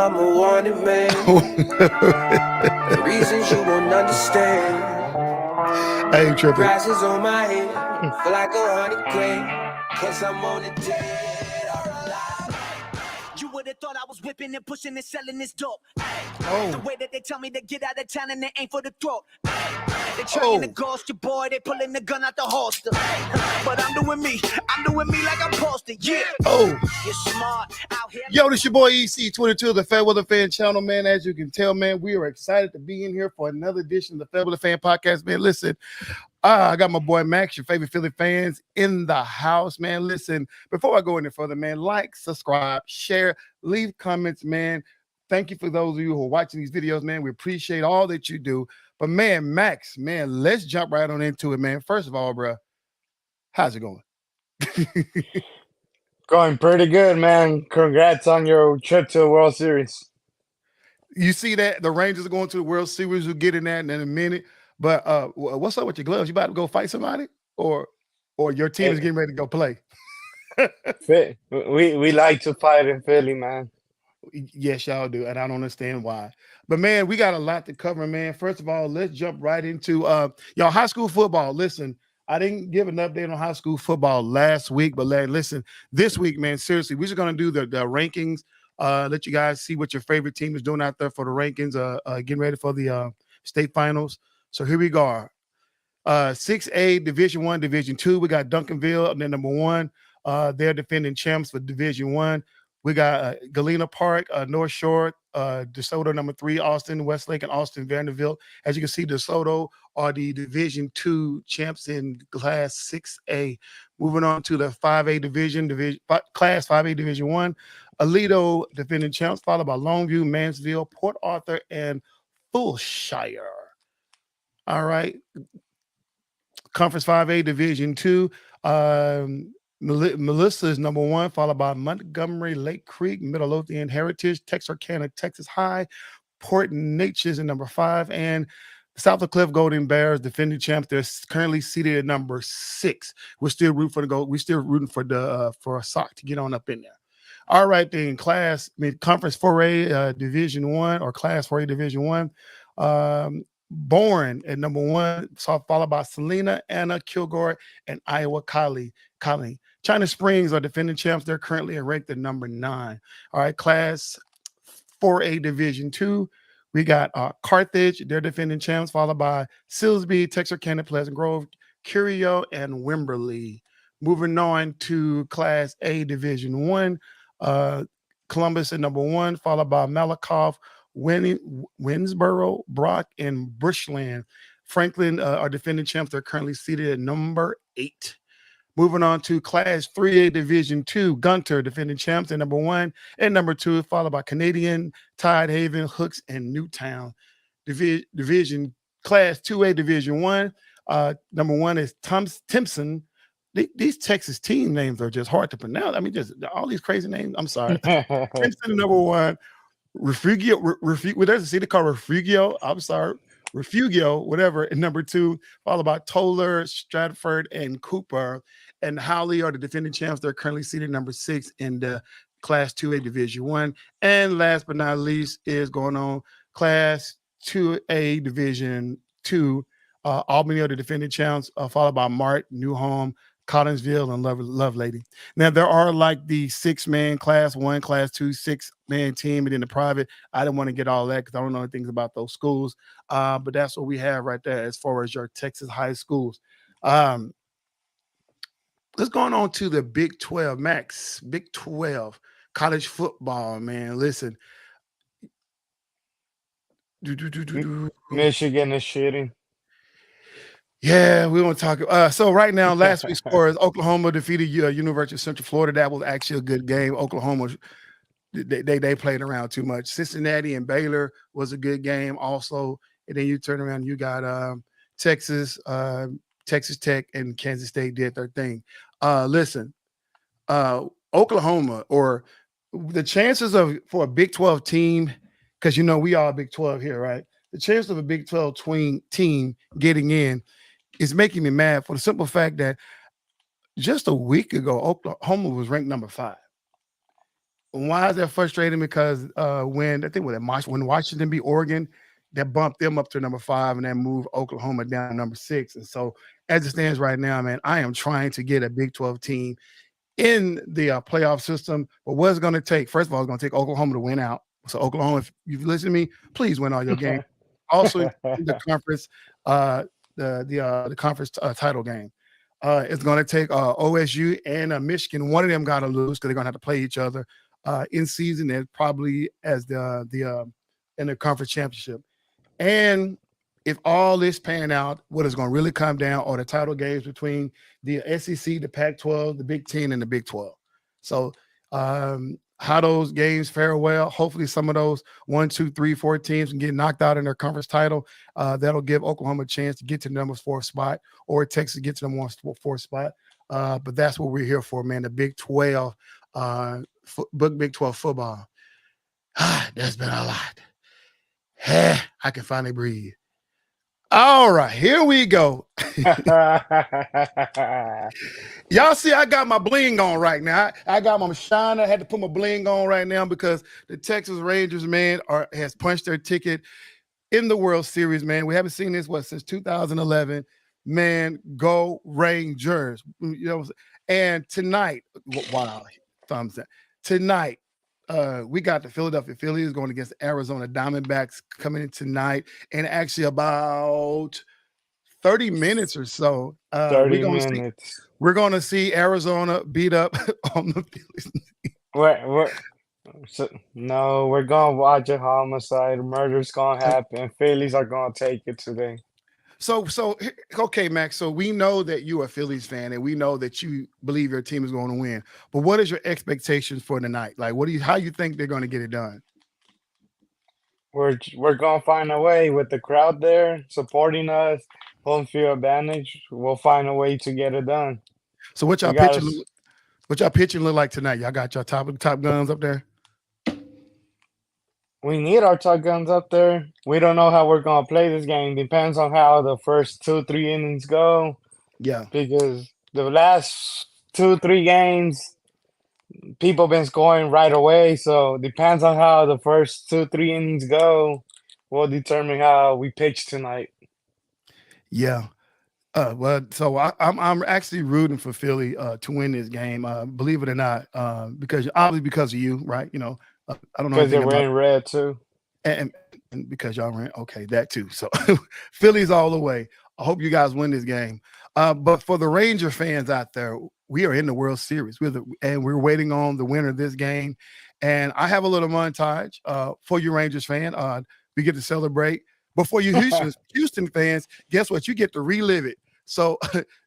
I'm a wanted man. The reasons you won't understand. I ain't tripping. Prices on my head, feel like 100 grand. Cause I'm on it dead or alive. You would have thought I was whipping and pushing and selling this dope. Oh. The way that they tell me to get out of town and they ain't for the throat. They trying to ghost your boy, they pulling the gun out the holster. But I'm doing me like I'm posted. Yeah. Oh. You're smart out here. Yo, this your boy EC22 of the FairWeather Fan channel, man. As you can tell, man, we are excited to be in here for another edition of the FairWeather Fan Podcast, man. Listen, I got my boy Max, your favorite Philly fans, in the house, man. Listen, before I go any further, man, like, subscribe, share, leave comments, man. Thank you for those of you who are watching these videos, man. We appreciate all that you do. But, man, Max, man, let's jump right on into it, man. First of all, bro, how's it going? Going pretty good, man. Congrats on your trip to the World Series. You see that the Rangers are going to the World Series. We'll get in that in a minute. But what's up with your gloves? You about to go fight somebody, or your team is getting ready to go play? We like to fight in Philly, man. Yes, y'all do, and I don't understand why. But man, we got a lot to cover, man. First of all, let's jump right into y'all high school football. Listen, I didn't give an update on high school football last week, but listen, this week, man, seriously, we're just gonna do the rankings. Let you guys see what your favorite team is doing out there for the rankings. Getting ready for the state finals. So here we go. 6A Division I, Division II. We got Duncanville, and then number one. They're defending champs for Division I. We got Galena Park, North Shore, DeSoto number 3, Austin, Westlake, and Austin Vanderbilt. As you can see, DeSoto are the Division II champs in Class 6A. Moving on to the 5A Class 5A Division I. Aledo defending champs, followed by Longview, Mansville, Port Arthur, and Fulshire. All right. Conference 5A Division II. Melissa is number 1, followed by Montgomery, Lake Creek, Midlothian Heritage, Texarkana, Texas High, Port Neches in number 5, and South of Cliff Golden Bears, defending champs. They're currently seated at number 6. We're still rooting for the goal. We're still rooting for the for a sock to get on up in there. All right, then Conference 4A Division I or Class 4A Division I. Bourne at number 1, followed by Salina, Anna, Kilgore, and Iowa Colony. China Springs are defending champs. They're currently ranked at number 9. All right, Class 4A Division II. We got Carthage. They're defending champs, followed by Silsbee, Texarkana, Pleasant Grove, Curio, and Wimberley. Moving on to Class A Division I. Columbus at number 1, followed by Malakoff, Winsboro, Brock, and Bushland. Franklin are defending champs. They're currently seated at number 8. Moving on to Class 3A Division II, Gunter defending champs at number 1 and number 2, followed by Canadian, Tidehaven, Hooks, and Newtown. Division Class 2A Division I, number 1 is Timpson. These Texas team names are just hard to pronounce. I mean, just all these crazy names. I'm sorry. Timpson number 1. Refugio, there's a city called Refugio. I'm sorry, Refugio, whatever. And number 2, followed by Toller, Stratford, and Cooper. And Howley are the defending champs. They're currently seated number 6 in the Class 2A Division I. And last but not least is going on Class 2A Division II. Albany are the defending champs, followed by Mart, New Home, Collinsville, and Love Lady. Now, there are like the 6-man Class 1, Class 2, 6-man team, and then the private. I didn't want to get all that because I don't know anything about those schools. But that's what we have right there as far as your Texas high schools. Let's go on to the Big 12, Max. Big 12, college football, man. Listen. Michigan is shitting. Yeah, we want to talk. So right now, last week's score is Oklahoma defeated University of Central Florida. That was actually a good game. Oklahoma, they played around too much. Cincinnati and Baylor was a good game also. And then you turn around, you got Texas Tech and Kansas State did their thing. Listen, Oklahoma, or the chances for a Big 12 team, because we are a Big 12 here, right? The chance of a Big 12 team getting in is making me mad for the simple fact that just a week ago, Oklahoma was ranked number 5. Why is that frustrating? Because when I think when Washington beat Oregon, that bumped them up to number 5 and then moved Oklahoma down to number 6. And so as it stands right now, man, I am trying to get a Big 12 team in the playoff system. But what's going to take? First of all, it's going to take Oklahoma to win out. So Oklahoma, if you've listened to me, please win all your games. Also, in the conference, the conference title game. It's going to take OSU and Michigan. One of them got to lose because they're going to have to play each other in season and probably as the in the conference championship. And if all this pan out, what is going to really come down are the title games between the SEC, the Pac-12, the Big Ten, and the Big 12. So how those games fare well, hopefully some of those 1, 2, 3, 4 teams can get knocked out in their conference title. That'll give Oklahoma a chance to get to the number 4 spot, or Texas get to the number 4 spot. But that's what we're here for, man. The Big 12, Big 12 football. That's been a lot. I can finally breathe. All right, here we go. Y'all see, I got my bling on right now. I got my shine. I had to put my bling on right now because the Texas Rangers, man, has punched their ticket in the World Series, man. We haven't seen this since 2011. Man, go Rangers! You know, and tonight, wow, thumbs up. Tonight, we got the Philadelphia Phillies going against the Arizona Diamondbacks coming in tonight, and actually about 30 minutes or so. 30 minutes. We're going to see Arizona beat up on the Phillies. No, we're going to watch a homicide. Murder's going to happen. Phillies are going to take it today. So, okay, Max. So we know that you're a Phillies fan, and we know that you believe your team is going to win. But what is your expectations for tonight? Like, how you think they're going to get it done? We're going to find a way with the crowd there supporting us, home field advantage. We'll find a way to get it done. So what y'all pitching look like tonight? Y'all got your top guns up there? We need our top guns up there. We don't know how we're going to play this game. Depends on how the first 2-3 innings go. Yeah. Because the last 2-3 games, people been scoring right away. So depends on how the first 2-3 innings go will determine how we pitch tonight. Yeah. Well, so I'm actually rooting for Philly to win this game. Believe it or not, because of you, right? You know, I don't know because they're wearing red too, and because y'all ran. Okay, that too. So Philly's all the way. I hope you guys win this game. But for the Ranger fans out there, we are in the World Series and we're waiting on the winner of this game. And I have a little montage for you Rangers fan. We get to celebrate. But for you Houston fans, guess what? You get to relive it. So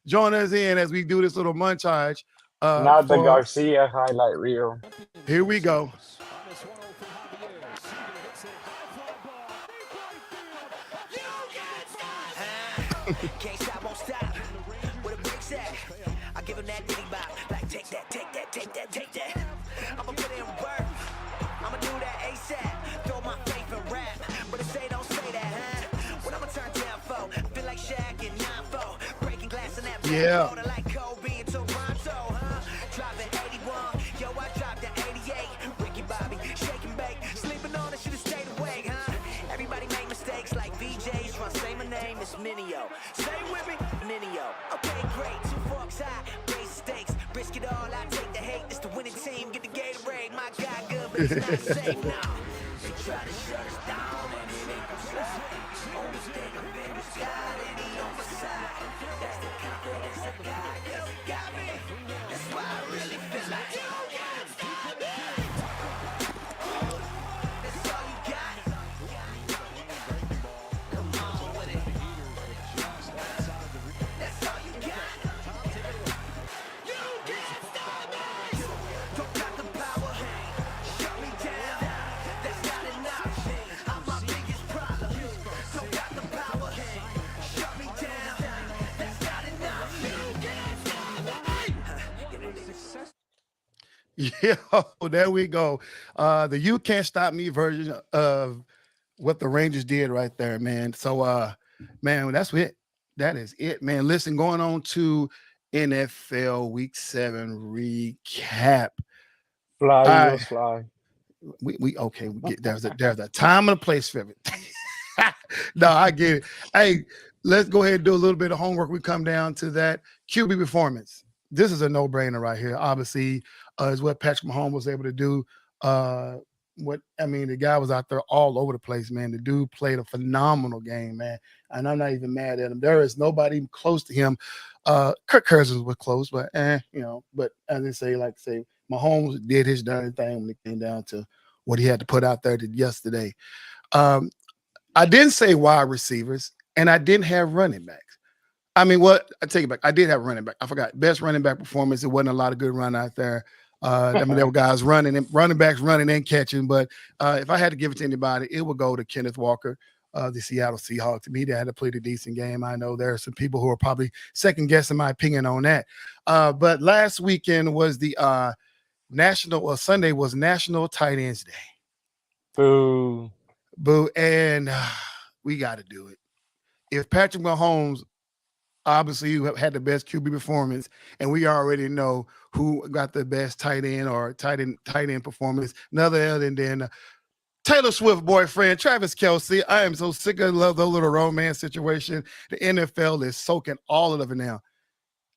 join us in as we do this little montage. Not the Garcia highlight reel. Here we go. Can't stop, won't stop. With a big sack, I give him that diddy bop. Like take that, take that, take that, take that. I'ma put in work. I'ma do that ASAP. Throw my faith in rap, but if they don't say that, huh? What I'ma turn down for? I feel like Shaq and 9-4, breaking glass in that. Yeah. Like Kobe in Toronto, huh? Driving 81, yo, I dropped the 88. Ricky Bobby, shaking bake, sleeping on it, should've stayed awake, huh? Everybody make mistakes like VJs. Try to say my name is Minio. Say with me, Minio. Okay, great. 2 forks high, raise stakes, risk it all. I take the hate. It's the winning team. Get the Gatorade. My God, good, but it's not safe now. They try to shut us down and it ain't no slide. Only stay up in the sky and he on my side. That's the confidence I got. Yes, he got me. That's why I really feel like you can't stop me. That's all you got. Come on with it. That's all you got. You can't stop me. Don't got the power. Shut me down. That's not enough. I'm my biggest problem. Don't got the power. Shut me down. That's not enough. You can't stop me. Yeah, there we go. The "You Can't Stop Me" version of what the Rangers did right there, man. So, man, that's it. That is it, man. Listen, going on to NFL Week 7 recap. Fly, All right. Eagles, fly. We okay. We get there's a time and a place for everything. No, I get it. Hey, let's go ahead and do a little bit of homework. We come down to that QB performance. This is a no-brainer right here. Obviously, is what Patrick Mahomes was able to do. The guy was out there all over the place, man. The dude played a phenomenal game, man. And I'm not even mad at him. There is nobody even close to him. Kirk Cousins was close, but but as they say, Mahomes did his darn thing when it came down to what he had to put out there yesterday. I didn't say wide receivers, and I didn't have running backs. I take it back. I did have a running back. I forgot. Best running back performance. It wasn't a lot of good run out there. There were guys running backs running and catching. But if I had to give it to anybody, it would go to Kenneth Walker, the Seattle Seahawks. To me, they had to play a decent game. I know there are some people who are probably second guessing my opinion on that. But last weekend was the Sunday was National Tight Ends Day. Boo. And we got to do it. If Patrick Mahomes, obviously, you had the best QB performance, and we already know who got the best tight end or tight end performance, other than Taylor Swift boyfriend, Travis Kelce. I am so sick of the little romance situation. The NFL is soaking all of it now.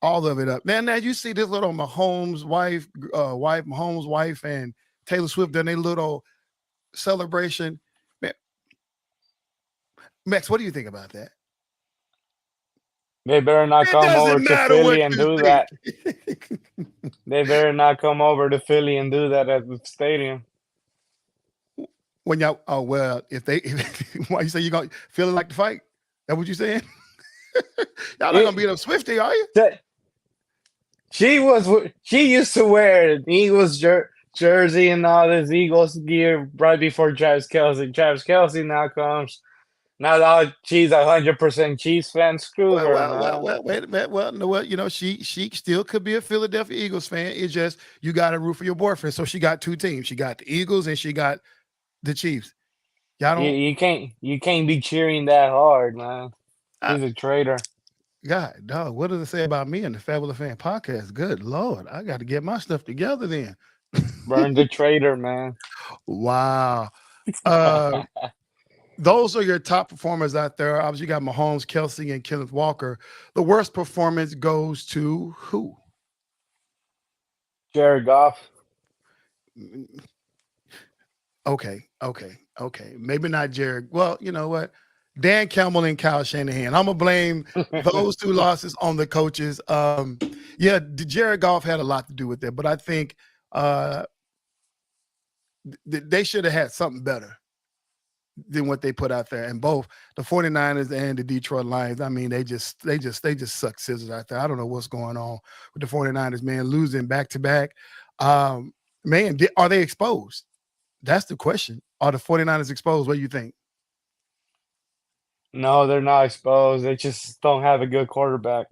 All of it up. Man, now you see this little Mahomes wife and Taylor Swift done a little celebration. Man, Max, what do you think about that? They better not come over to Philly and do that. They better not come over to Philly and do that at the stadium. When y'all, why you say you gonna feeling like the fight? That what you saying? Y'all not gonna beat up Swifty, are you? She used to wear the Eagles jersey and all this Eagles gear right before Travis Kelce. Travis Kelce now comes. Now she's 100% Chiefs fan. Screw her, man. Wait a minute. Well, no, she still could be a Philadelphia Eagles fan. It's just you got to root for your boyfriend. So she got two teams. She got the Eagles and she got the Chiefs. Y'all don't. You can't be cheering that hard, man. He's a traitor. God, dog. What does it say about me and the FairWeather Fan Podcast? Good Lord, I got to get my stuff together then. Burn the traitor, man. Wow. Those are your top performers out there. Obviously, you got Mahomes, Kelce, and Kenneth Walker. The worst performance goes to who? Jared Goff. Okay. Maybe not Jared. Well, you know what? Dan Campbell and Kyle Shanahan. I'm going to blame those two losses on the coaches. Jared Goff had a lot to do with it, but I think they should have had something better than what they put out there. And both the 49ers and the Detroit Lions, I mean, they just suck scissors out there. I don't know what's going on with the 49ers, man, losing back-to-back. Man, are they exposed? That's the question. Are the 49ers exposed? What do you think? No, they're not exposed. They just don't have a good quarterback.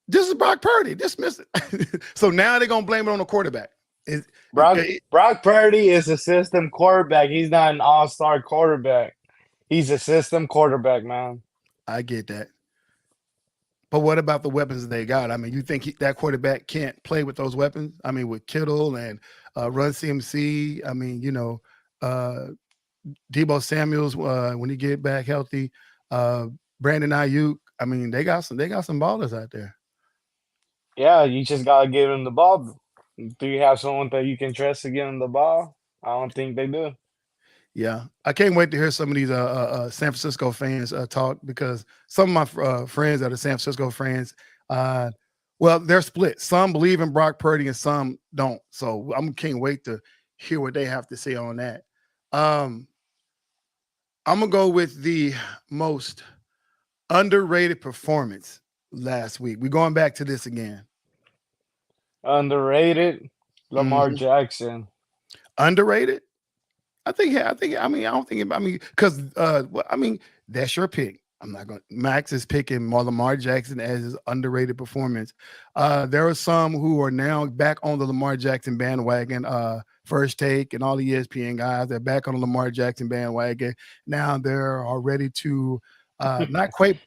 This is Brock Purdy. Dismiss it. So now they're going to blame it on the quarterback. Brock Purdy is a system quarterback. He's not an all-star quarterback. He's a system quarterback, man. I get that. But what about the weapons they got? I mean, you think that quarterback can't play with those weapons? I mean, with Kittle and Run CMC. I mean, Deebo Samuels when he get back healthy. Brandon Ayuk. I mean, they got some ballers out there. Yeah, you just gotta give him the ball. Do you have someone that you can trust to give him the ball? I don't think they do. Yeah, I can't wait to hear some of these San Francisco fans talk, because some of my friends that are San Francisco fans, they're split. Some believe in Brock Purdy and some don't. So I can't wait to hear what they have to say on that. I'm going to go with the most underrated performance last week. We're going back to this again. Underrated, Lamar Jackson. Underrated? Because that's your pick. Max is picking more Lamar Jackson as his underrated performance. There are some who are now back on the Lamar Jackson bandwagon. First Take and all the ESPN guys, they're back on the Lamar Jackson bandwagon. Now they're all ready to, not quite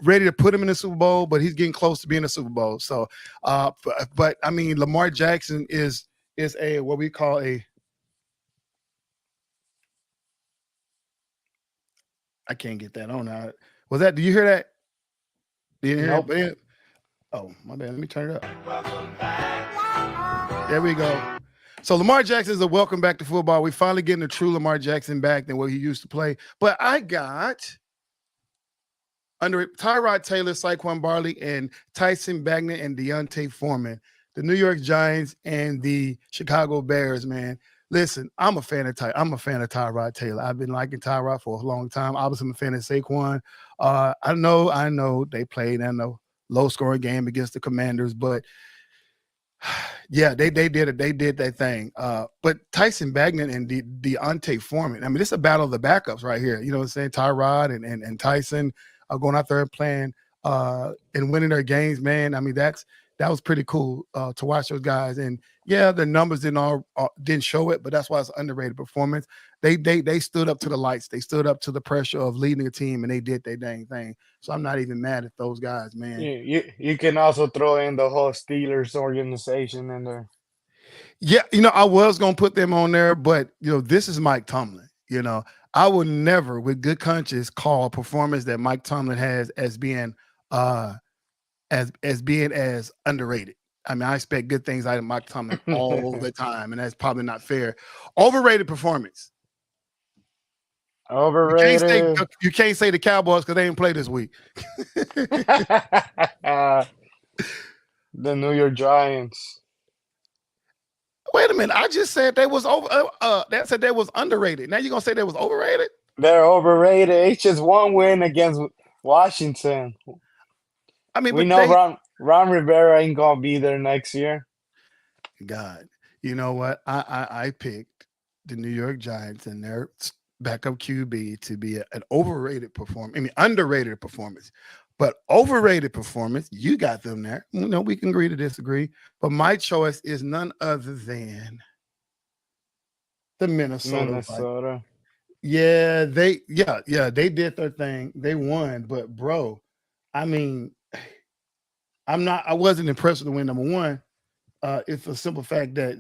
ready to put him in the Super Bowl, but he's getting close to being a Super Bowl. So, but I mean, Lamar Jackson is is a what we call a. I can't get that on now. Was that? Do you hear that? Did you hear Nope. it? Oh, my bad. Let me turn it up. There we go. So Lamar Jackson is a welcome back to football. We finally getting a true Lamar Jackson back than what he used to play. But I got under Tyrod Taylor, Saquon Barkley, and Tyson Bagnet and Deontay Foreman, the New York Giants and the Chicago Bears. Man, listen, I'm a fan of Tyrod Taylor. I've been liking Tyrod for a long time. Obviously, I'm a fan of Saquon. I know they played in a low scoring game against the Commanders, but yeah, they did it. They did that thing. But Tyson Bagnet and Deontay Foreman. I mean, this is a battle of the backups right here. You know what I'm saying? Tyrod and Tyson are going out there and playing and winning their games, man. I mean, that was pretty cool to watch those guys. And yeah, the numbers didn't show it, but that's why it's an underrated performance. They stood up to the lights. They stood up to the pressure of leading a team, and they did their dang thing. So I'm not even mad at those guys, man. You can also throw in the whole Steelers organization in there. Yeah, I was gonna put them on there, but this is Mike Tomlin. I would never, with good conscience, call a performance that Mike Tomlin has as being as underrated. I mean, I expect good things out of Mike Tomlin all the time, and that's probably not fair. Overrated performance. Overrated. You can't say the Cowboys because they didn't play this week. The New York Giants. Wait a minute! I just said they was over. That said they was underrated. Now you're gonna say they was overrated? They're overrated. It's just one win against Washington. I mean, we know Ron Rivera ain't gonna be there next year. God, you know what? I picked the New York Giants and their backup QB to be an overrated performance. I mean, underrated performance, but overrated performance. You got them there. We can agree to disagree. But my choice is none other than the Minnesota. Yeah, they did their thing. They won, but bro, I mean, I wasn't impressed with the win. Number one, it's a simple fact that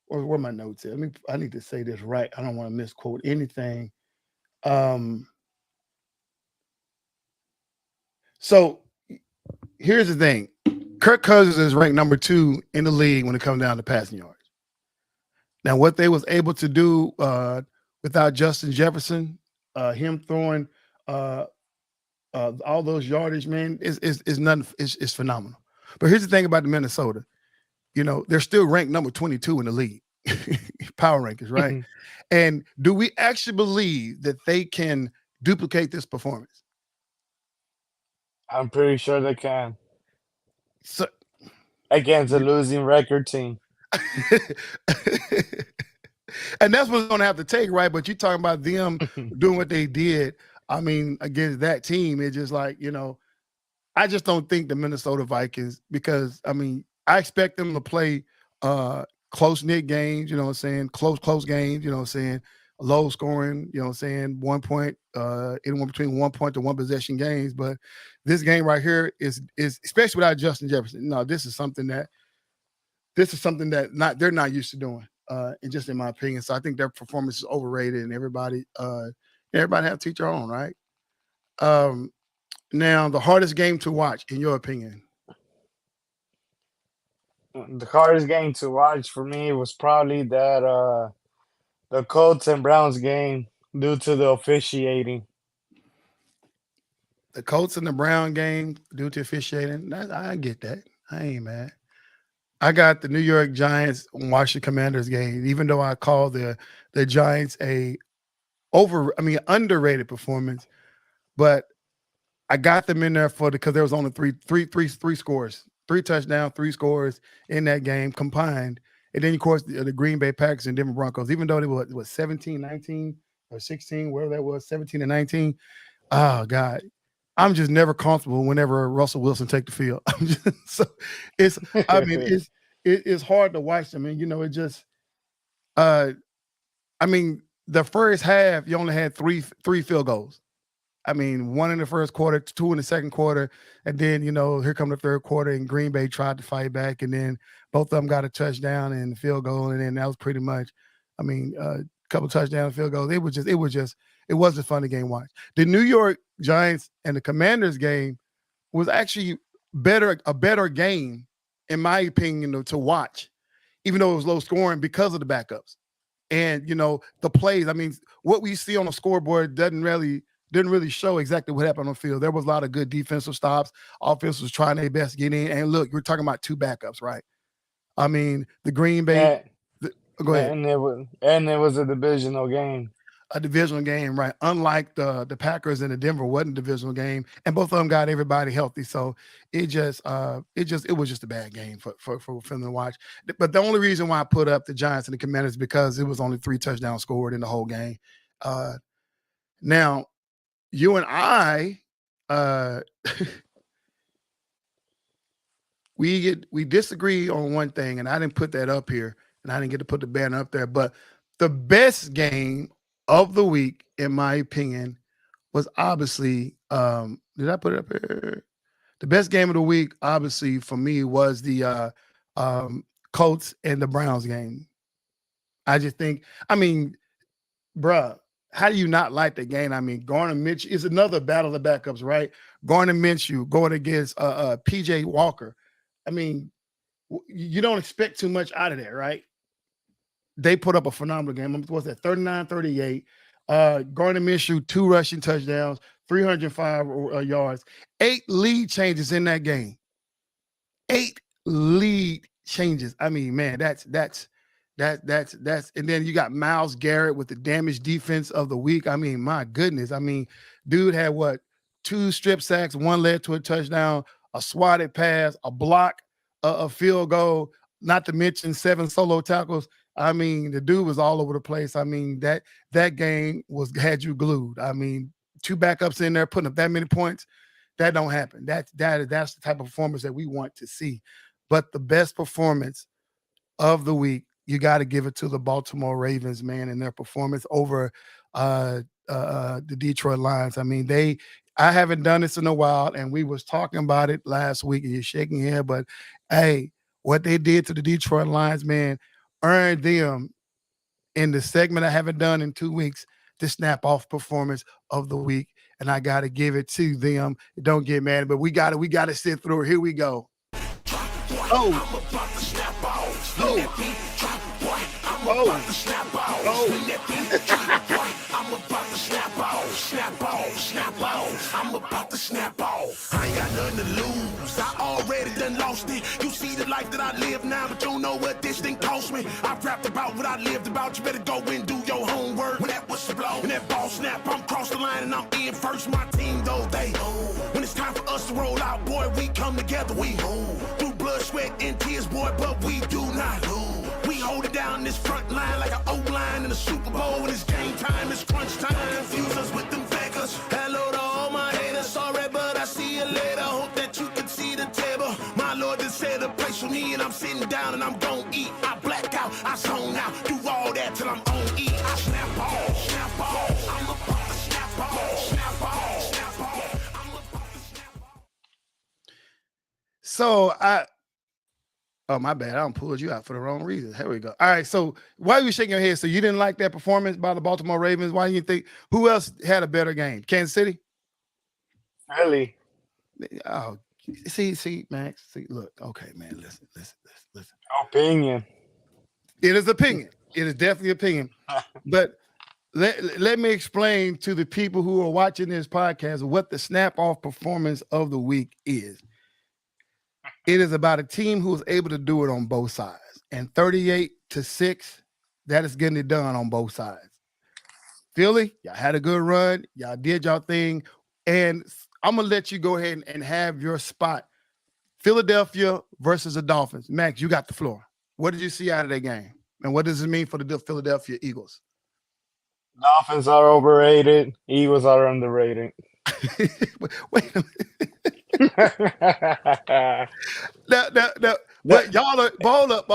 where are my notes at? I need to say this right. I don't want to misquote anything. So here's the thing. Kirk Cousins is ranked number 2 in the league when it comes down to passing yards. Now, what they was able to do without Justin Jefferson, him throwing all those yardage, man, is nothing. Is phenomenal. But here's the thing about the Minnesota. They're still ranked number 22 in the league, power rankings, right? And do we actually believe that they can duplicate this performance? I'm pretty sure they can. So, against a losing record team. And that's what's going to have to take, right? But you're talking about them doing what they did. I mean, against that team, it's just like, I just don't think the Minnesota Vikings, because, I mean, I expect them to play close-knit games, close games, low scoring, 1 point, anywhere between 1 point to 1 possession games. But this game right here is especially without Justin Jefferson. No, this is something that they're not used to doing, and just in my opinion. So I think their performance is overrated, and everybody have to each their own, right? Now, the hardest game to watch, in your opinion? The hardest game to watch for me was probably that the Colts and Browns game due to the officiating. The Colts and the Brown game due to officiating. I get that. I ain't mad. I got the New York Giants and Washington Commanders game, even though I call the Giants underrated performance, but I got them in there because there was only three scores, 3 touchdowns, 3 scores in that game combined. And then, of course, the Green Bay Packers and Denver Broncos, even though they were 17-19 or 16, wherever that was, 17-19. Oh, God. I'm just never comfortable whenever Russell Wilson take the field. It's hard to watch them. And, it just the first half, you only had three field goals. I mean, one in the first quarter, two in the second quarter, and then here come the third quarter, and Green Bay tried to fight back, and then both of them got a touchdown and a field goal, and then that was pretty much, I mean, a couple touchdowns, field goals. It was a funny game to watch. The New York Giants and the Commanders game was actually a better game, in my opinion, to watch, even though it was low scoring because of the backups and the plays. I mean, what we see on the scoreboard didn't really show exactly what happened on the field. There was a lot of good defensive stops. Offense was trying their best to get in. And look, we're talking about 2 backups, right? I mean, the Green Bay. Go ahead. And it was a divisional game. A divisional game, right? Unlike the Packers and the Denver wasn't a divisional game, and both of them got everybody healthy. So it was just a bad game for them to watch. But the only reason why I put up the Giants and the Commanders is because it was only 3 touchdowns scored in the whole game. Now, you and I, we disagree on one thing, and I didn't put that up here, and I didn't get to put the banner up there. But the best game of the week, in my opinion, was obviously, did I put it up here? The best game of the week, obviously, for me was the Colts and the Browns game. I just think, I mean, bruh, how do you not like the game? I mean, Gardner Minshew is another battle of backups, right? Gardner Minshew going against PJ Walker. I mean, you don't expect too much out of there, right? They put up a phenomenal game. What's that? 39-38. Gardner Minshew, 2 rushing touchdowns, 305 yards, 8 lead changes in that game. 8 lead changes. I mean, man, that's and then you got Myles Garrett with the damaged defense of the week. I mean, my goodness. I mean, dude had 2 strip sacks, 1 led to a touchdown, a swatted pass, a block, a field goal, not to mention 7 solo tackles. I mean, the dude was all over the place. I mean, that game had you glued. I mean, 2 backups in there putting up that many points, that don't happen. That's the type of performance that we want to see. But the best performance of the week, you got to give it to the Baltimore Ravens, man, and their performance over the Detroit Lions. I mean, I haven't done this in a while, and we was talking about it last week, and you're shaking your head, but hey, what they did to the Detroit Lions, man, earned them in the segment I haven't done in 2 weeks, the snap-off performance of the week, and I got to give it to them. Don't get mad, but we got to sit through it. Here we go. I'm about to snap off. I ain't got nothing to lose. I already done lost it. You see the life that I live now, but you don't know what this thing cost me. I rapped about what I lived about. You better go and do your homework. When that whistle blow, when that ball snap, I'm cross the line and I'm in first. My team, though, they when it's time for us to roll out, boy, we come together. We through blood, sweat, and tears, boy, but we do not lose. We hold it down this front line like an O-line in the Super Bowl. When it's game time, it's crunch time. Confuse us with them fakers. Hello to all my haters. Sorry, but I see you later. Hope that you can see the table. My Lord just said a place for me, and I'm sitting down and I'm gon' eat. I black out, I zone out, do all that till I'm on E. I snap all, snap all. I'm about to snap all, snap all, snap all. I'm about to snap all. So oh, my bad. I pulled you out for the wrong reason. Here we go. All right. So why are you shaking your head? So you didn't like that performance by the Baltimore Ravens? Why do you think who else had a better game? Kansas City? Really? Oh, see, Max. See, look. Okay, man. Listen. Opinion. It is opinion. It is definitely opinion. But let me explain to the people who are watching this podcast what the snap-off performance of the week is. It is about a team who is able to do it on both sides. And 38-6, that is getting it done on both sides. Philly, y'all had a good run. Y'all did y'all thing. And I'm going to let you go ahead and have your spot. Philadelphia versus the Dolphins. Max, you got the floor. What did you see out of that game? And what does it mean for the Philadelphia Eagles? Dolphins are overrated. Eagles are underrated. Wait a minute. Now, but y'all are, hold up.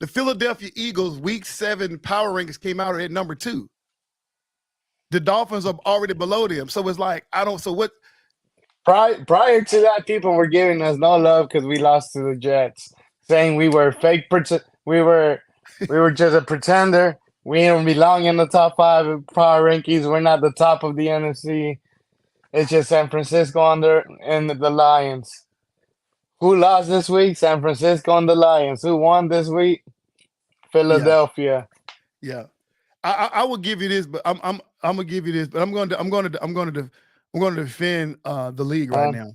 The Philadelphia Eagles Week 7 power rankings came out at number 2. the Dolphins are already below them. So it's like, I don't, so what? Prior to that, people were giving us no love because we lost to the Jets, saying we were we were just a pretender. We don't belong in the top 5 of power rankings. We're not the top of the NFC. It's just San Francisco under and the Lions. Who lost this week? San Francisco and the Lions. Who won this week? Philadelphia. Yeah. I will give you this, but I'm gonna give you this, but I'm going to defend the league right now.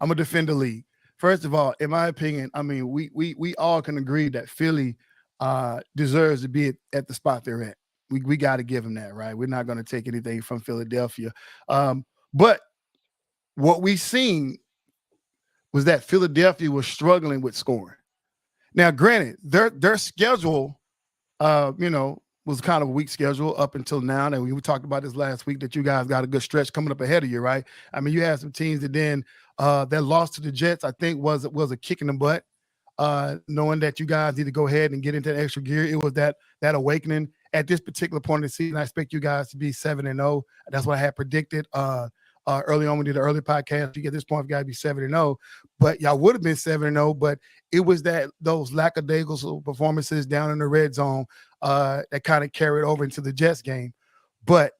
I'm gonna defend the league. First of all, in my opinion, I mean, we all can agree that Philly deserves to be at the spot they're at. We got to give them that, right? We're not going to take anything from Philadelphia. But what we seen was that Philadelphia was struggling with scoring. Now, granted, their schedule, was kind of a weak schedule up until now. And we talked about this last week that you guys got a good stretch coming up ahead of you, right? I mean, you had some teams that then that lost to the Jets, I think was a kick in the butt, knowing that you guys need to go ahead and get into extra gear. It was that awakening at this particular point of the season. I expect you guys to be 7-0. That's what I had predicted early on. We did an early podcast. You get this point, you got to be 7-0. But y'all would have been 7-0. But it was those lackadaisical performances down in the red zone that kind of carried over into the Jets game. But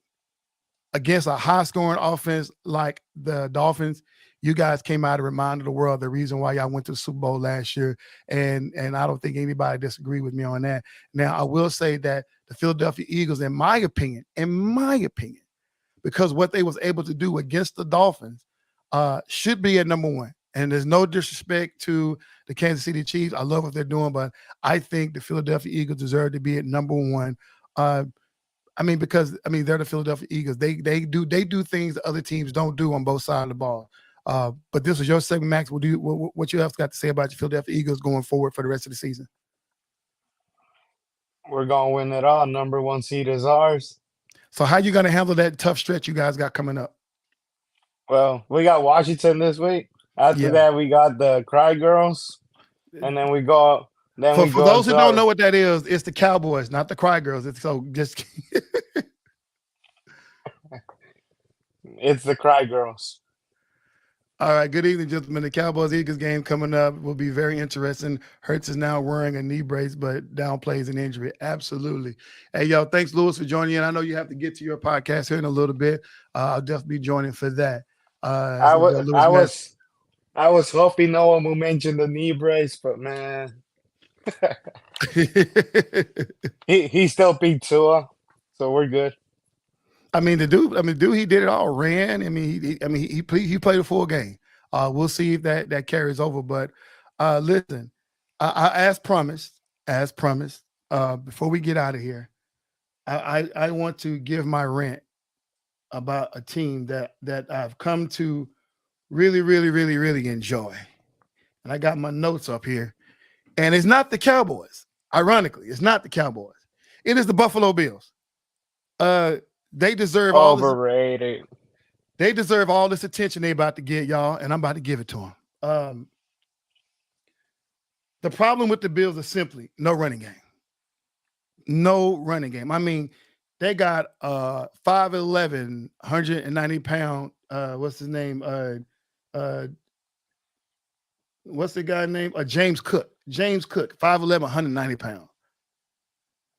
against a high-scoring offense like the Dolphins, you guys came out and reminded the world the reason why y'all went to the Super Bowl last year. And I don't think anybody disagree with me on that. Now, I will say that the Philadelphia Eagles, in my opinion, because what they was able to do against the Dolphins should be at number 1. And there's no disrespect to the Kansas City Chiefs. I love what they're doing, but I think the Philadelphia Eagles deserve to be at number 1. Because they're the Philadelphia Eagles. They do things that other teams don't do on both sides of the ball. But this was your segment, Max. What you have got to say about your Philadelphia Eagles going forward for the rest of the season? We're gonna win it all. Number 1 seed is ours. So how you gonna handle that tough stretch you guys got coming up? Well, we got Washington this week. After that, we got the Cry Girls, and then we go. For those who don't know what that is, it's the Cowboys, not the Cry Girls. It's it's the Cry Girls. All right, good evening, gentlemen. The Cowboys-Eagles game coming up will be very interesting. Hurts is now wearing a knee brace, but downplays an injury. Absolutely. Hey, yo, thanks, Lewis, for joining in. I know you have to get to your podcast here in a little bit. I'll definitely be joining for that. I was hoping no one will mention the knee brace, but man, he still beat Tua, so we're good. Dude, he did it all. Ran. He played a full game. We'll see if that carries over. But listen, I as promised, before we get out of here, I want to give my rant about a team that I've come to really, really, really, really enjoy. And I got my notes up here. And it's not the Cowboys. Ironically, it's not the Cowboys. It is the Buffalo Bills. They deserve overrated. They deserve all this attention they about to get, y'all, and I'm about to give it to them. The problem with the Bills is simply no running game. No running game. I mean, they got 5'11", 190-pound, what's his name? What's the guy name? James Cook. James Cook, 5'11", 190 pounds.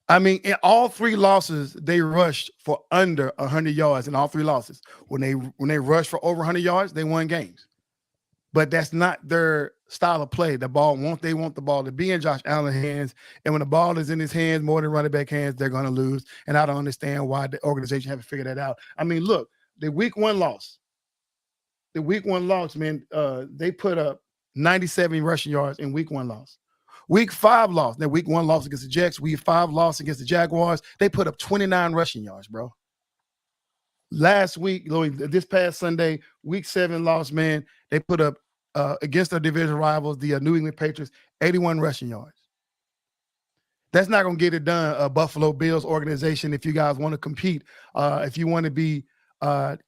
I mean, in all 3 losses, they rushed for under 100 yards in all 3 losses. When they rushed for over 100 yards, they won games. But that's not their style of play. They want the ball to be in Josh Allen's hands. And when the ball is in his hands more than running back hands, they're going to lose. And I don't understand why the organization haven't figured that out. I mean, look, the week 1 loss, man, they put up 97 rushing yards in week 1 loss. Week 5 loss. Then week 1 loss against the Jets. Week 5 loss against the Jaguars. They put up 29 rushing yards, bro. Last week, this past Sunday, week 7 loss, man, they put up against their division rivals, the New England Patriots, 81 rushing yards. That's not going to get it done, Buffalo Bills organization, if you guys want to compete, if you want to be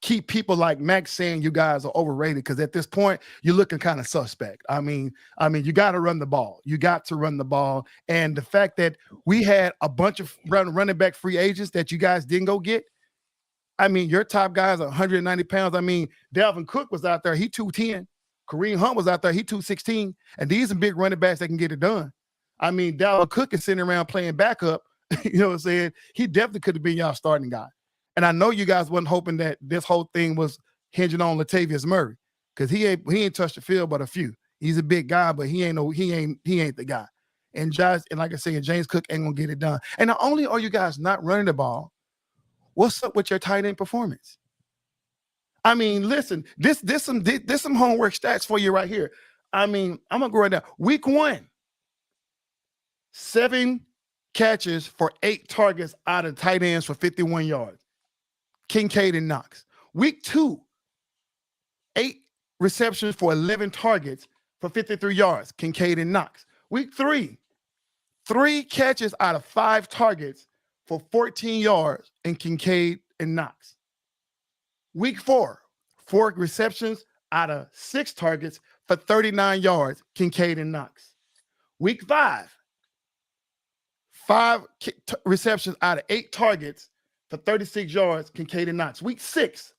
keep people like Max saying you guys are overrated, because at this point you're looking kind of suspect. I mean, you got to run the ball. You got to run the ball, and the fact that we had a bunch of running back free agents that you guys didn't go get, I mean, your top guys are 190 pounds. I mean, Dalvin Cook was out there. He 210. Kareem Hunt was out there. He 216. And these are big running backs that can get it done. I mean, Dalvin Cook is sitting around playing backup. You know what I'm saying? He definitely could have been y'all starting guy. And I know you guys wasn't hoping that this whole thing was hinging on Latavius Murray because he ain't touched the field but a few. He's a big guy, but he ain't the guy. And Josh, and like I said, James Cook ain't gonna get it done. And not only are you guys not running the ball, what's up with your tight end performance? I mean, listen, this some homework stats for you right here. I mean, I'm gonna go right now. Week 1, 7 catches for 8 targets out of tight ends for 51 yards. Kincaid and Knox. Week 2, 8 receptions for 11 targets for 53 yards. Kincaid and Knox. Week 3, 3 catches out of 5 targets for 14 yards and Kincaid and Knox. Week 4, 4 receptions out of 6 targets for 39 yards. Kincaid and Knox. Week 5, 5 receptions out of 8 targets for 36 yards, Kincaid and Knox. Week 6,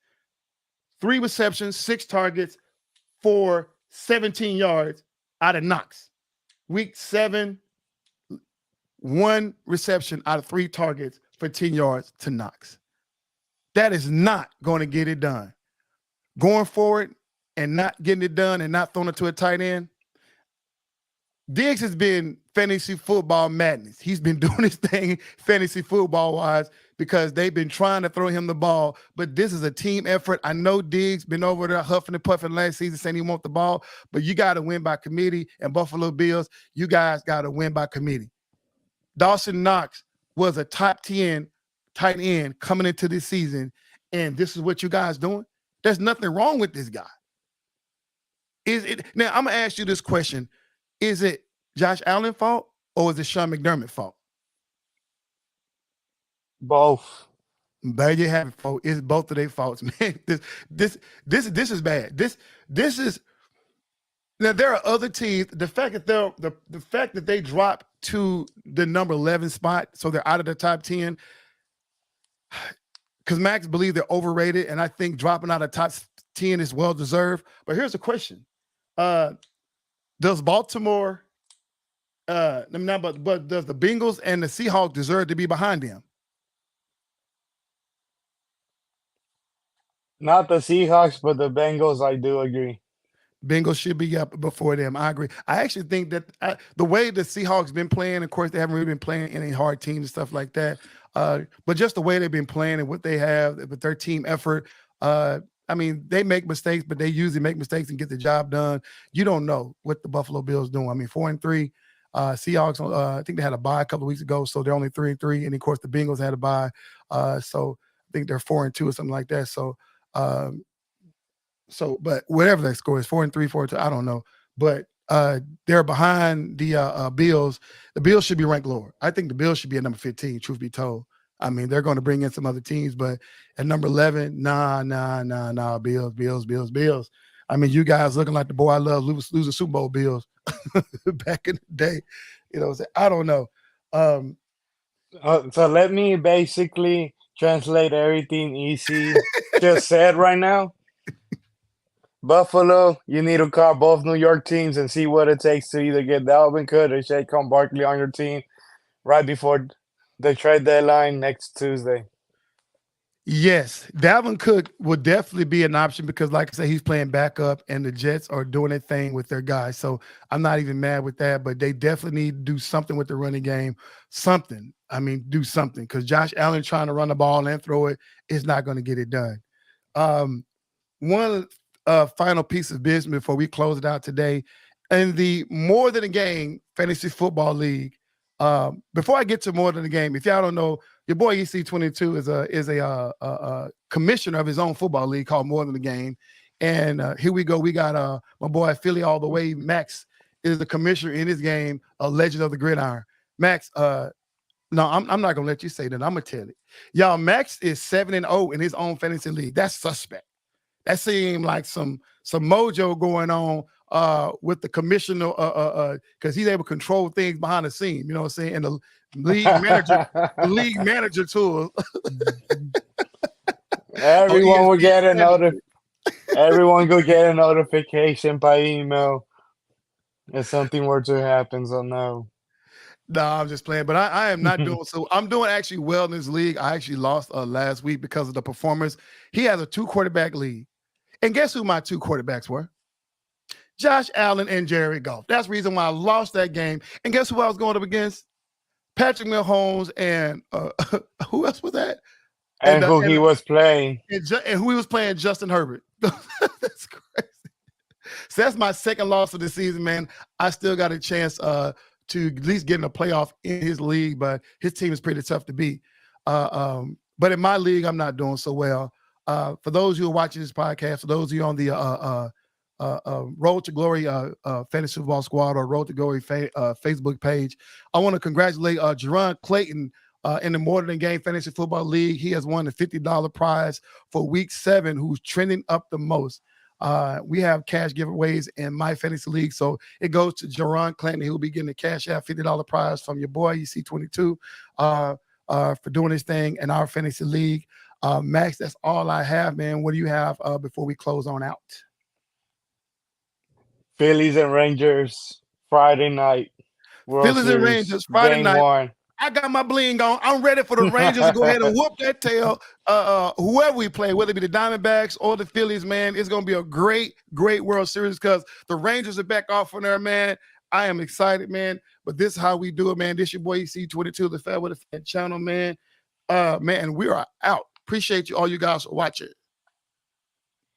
3 receptions, 6 targets for 17 yards out of Knox. Week 7, 1 reception out of 3 targets for 10 yards to Knox. That is not going to get it done. Going forward and not getting it done and not throwing it to a tight end, Diggs has been fantasy football madness. He's been doing his thing fantasy football-wise because they've been trying to throw him the ball, but this is a team effort. I know Diggs been over there huffing and puffing last season saying he wants the ball, but you got to win by committee, and Buffalo Bills, you guys got to win by committee. Dawson Knox was a top 10 tight end coming into this season, and this is what you guys doing? There's nothing wrong with this guy. Now, I'm going to ask you this question. Is it Josh Allen's fault or is it Sean McDermott's fault? Both. There you have it, folks. It's both of their faults, man. This is bad. This is now. There are other teams. The fact that the fact that they dropped to the number 11 spot, so they're out of the top 10. Because Max believes they're overrated, and I think dropping out of top 10 is well deserved. But here's the question: does Baltimore, but does the Bengals and the Seahawks deserve to be behind them? Not the Seahawks, but the Bengals, I do agree. Bengals should be up before them. I agree. I actually think that the way the Seahawks been playing, of course, they haven't really been playing any hard teams and stuff like that. But just the way they've been playing and what they have with their team effort, I mean, they make mistakes, but they usually make mistakes and get the job done. You don't know what the Buffalo Bills doing. I mean, 4-3. Seahawks, I think they had a bye a couple of weeks ago, so they're only 3-3. And of course, the Bengals had a bye, so I think they're 4-2 or something like that. But whatever that score is, 4-3, 4-2, I don't know. But they're behind the Bills. The Bills should be ranked lower. I think the Bills should be at number 15, truth be told. I mean, they're going to bring in some other teams, but at number 11, nah, Bills. I mean, you guys looking like the boy I love losing Super Bowl Bills back in the day. You know, I don't know. So let me basically translate everything EC just said right now. Buffalo, you need to call both New York teams and see what it takes to either get Dalvin Cook or Saquon Barkley on your team right before the trade deadline next Tuesday. Yes, Dalvin Cook would definitely be an option because, like I said, he's playing backup and the Jets are doing their thing with their guys. So I'm not even mad with that, but they definitely need to do something with the running game. Something. I mean, do something because Josh Allen trying to run the ball and throw it is not going to get it done. One final piece of business before we close it out today. In the More Than a Game Fantasy Football League, before I get to More Than a Game, if y'all don't know, your boy EC22 is a commissioner of his own football league called More Than a Game. And here we go. We got my boy Philly all the way. Max is the commissioner in his game, a legend of the gridiron. Max, no, I'm not gonna let you say that. I'm gonna tell it. Y'all, Max is 7-0 in his own fantasy league. That's suspect. That seemed like some mojo going on with the commissioner because he's able to control things behind the scene. You know what I'm saying? And the league manager tool. Everyone will get a ESPN. Everyone will get a notification by email if something were to happen. So no. No, I'm just playing, but I am not doing so. I'm doing actually well in this league. I actually lost last week because of the performance. He has a 2-quarterback league. And guess who my 2 quarterbacks were? Josh Allen and Jared Goff. That's the reason why I lost that game. And guess who I was going up against? Patrick Mahomes and who else was that? And who he was playing. And who he was playing, Justin Herbert. That's crazy. So that's my second loss of the season, man. I still got a chance to at least get in a playoff in his league, but his team is pretty tough to beat. But in my league, I'm not doing so well. For those who are watching this podcast, for those of you on the Road to Glory Fantasy Football Squad or Road to Glory Facebook page, I want to congratulate Jerron Clayton in the More Than Game Fantasy Football League. He has won the $50 prize for week 7, who's trending up the most. We have cash giveaways in my fantasy league, so it goes to Jerron Clanton. He'll be getting a cash out $50 prize from your boy EC22 for doing his thing in our fantasy league. Max, that's all I have, man. What do you have before we close on out? Phillies and Rangers Friday night. World Phillies and Series, Rangers Friday game night. 1. I got my bling on. I'm ready for the Rangers to go ahead and whoop that tail. Whoever we play, whether it be the Diamondbacks or the Phillies, man, it's going to be a great, great World Series because the Rangers are back off on there, man. I am excited, man. But this is how we do it, man. This your boy EC22, the FairWeather Fan channel, man. Man, we are out. Appreciate you, all you guys for watching.